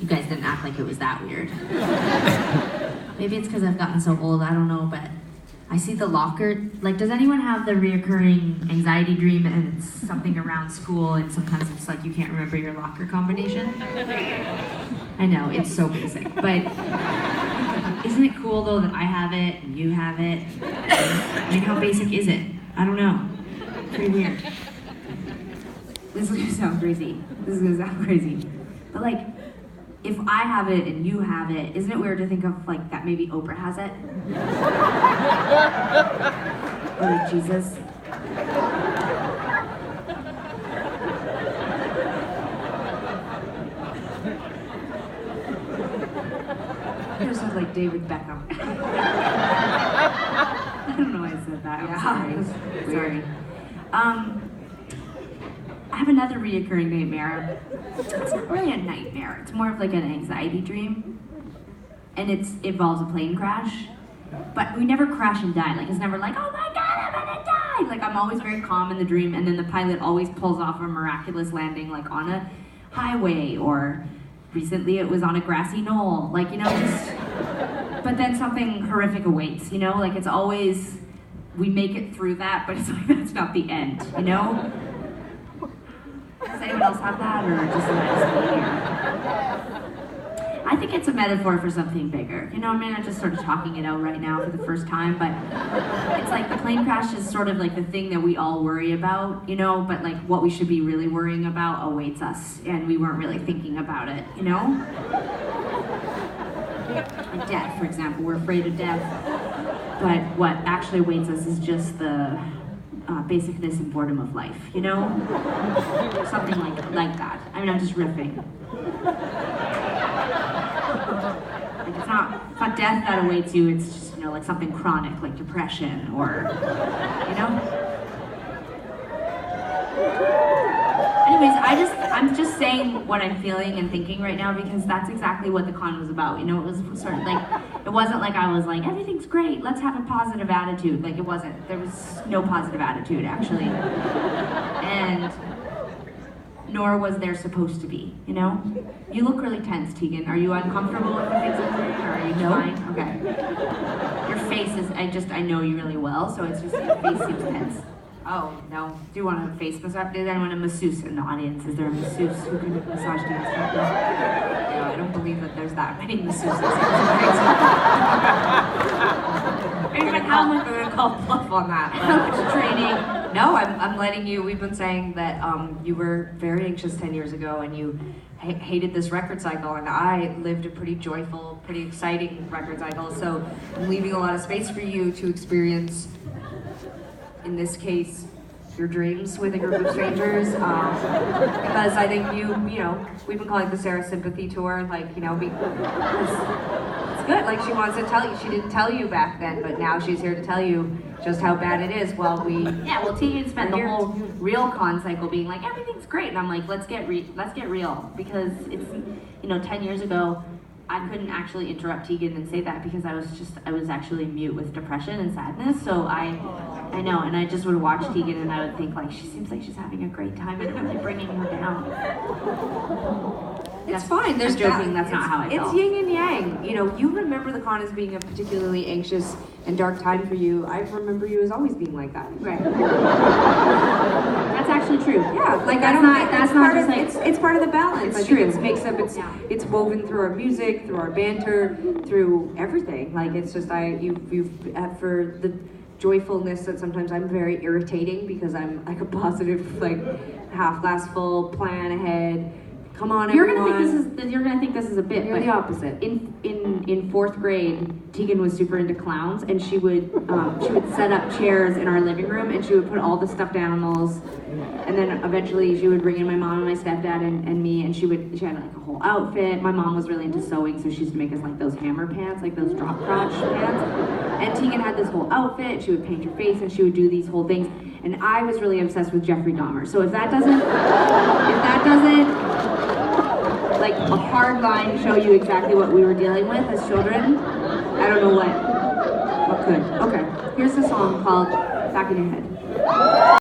You guys didn't act like it was that weird. Maybe it's because I've gotten so old, I don't know, but I see the locker, like, does anyone have the reoccurring anxiety dream and it's something around school and sometimes it's like you can't remember your locker combination? I know, it's so basic, but isn't it cool though that I have it and you have it? I mean, how basic is it? I don't know. Pretty weird. This is gonna sound crazy. But like, if I have it and you have it, isn't it weird to think of like that maybe Oprah has it? Or like Jesus? It sounds like David Beckham. I don't know why I said that. I'm sorry. I have another reoccurring nightmare. It's not really a nightmare. It's more of like an anxiety dream. And it involves a plane crash. But we never crash and die. Like, it's never like, oh my God, I'm gonna die. Like, I'm always very calm in the dream, and then the pilot always pulls off a miraculous landing, like on a highway, or recently it was on a grassy knoll. Like, you know, just, but then something horrific awaits, you know? Like, it's always, we make it through that, but it's like, that's not the end, you know? Does anyone else have that, or just me? I think it's a metaphor for something bigger. You know, I mean, I'm just sort of talking it out right now for the first time, but it's like the plane crash is sort of like the thing that we all worry about, you know, but like what we should be really worrying about awaits us, and we weren't really thinking about it, you know? Like death, for example, we're afraid of death, but what actually awaits us is just the basicness and boredom of life, you know? Something like that. I mean, I'm just riffing. Like, it's not death that awaits you, it's just, you know, like something chronic, like depression, or, you know? Anyways, I'm just saying what I'm feeling and thinking right now, because that's exactly what the con was about, you know? It was sort of like, it wasn't like I was like, everything's great, let's have a positive attitude. Like, it wasn't. There was no positive attitude, actually. And nor was there supposed to be, you know? You look really tense, Tegan. Are you uncomfortable with the things I'm saying, or are you fine? Okay. Your face is, I know you really well, so it's just, your face seems tense. Oh, no. Do you want a face massage? Is anyone a masseuse in the audience? Is there a masseuse who can massage the ass? Yeah, I don't believe that there's that many masseuses. Anyway, how am I going to call bluff on that? How much training? No, I'm letting you, we've been saying that you were very anxious 10 years ago and you hated this record cycle, and I lived a pretty joyful, pretty exciting record cycle, so I'm leaving a lot of space for you to experience, in this case, your dreams with a group of strangers, because I think you know, we've been calling it the Sara Sympathy Tour, like, you know, it's good, like she wants to tell you, she didn't tell you back then, but now she's here to tell you just how bad it is. Well, Tegan spent the whole real con cycle being like, everything's great, and I'm like, let's get real, because it's, you know, 10 years ago, I couldn't actually interrupt Tegan and say that because I was actually mute with depression and sadness, so I know, and I just would watch Tegan and I would think like, she seems like she's having a great time and I'm really bringing her down. It's fine, there's I'm joking, that's not how I felt. It's yin and yang, you know, you remember the con as being a particularly anxious and dark time for you. I remember you as always being like that. Right. That's actually true. Yeah, like it's part of the balance. It's true. It's woven through our music, through our banter, through everything. Like, it's just for the joyfulness that sometimes I'm very irritating because I'm like a positive, like half glass full, plan ahead. Come on, you're everyone. You're gonna think this is a bit. You're the opposite. In fourth grade, Tegan was super into clowns, and she would set up chairs in our living room, and she would put all the stuffed animals, and then eventually she would bring in my mom and my stepdad and me, and she had like a whole outfit. My mom was really into sewing, so she used to make us like those hammer pants, like those drop crotch pants. And Tegan had this whole outfit. She would paint her face, and she would do these whole things. And I was really obsessed with Jeffrey Dahmer. So if that doesn't like a hard line show you exactly what we were dealing with as children, I don't know what could. Okay, here's a song called Back in Your Head.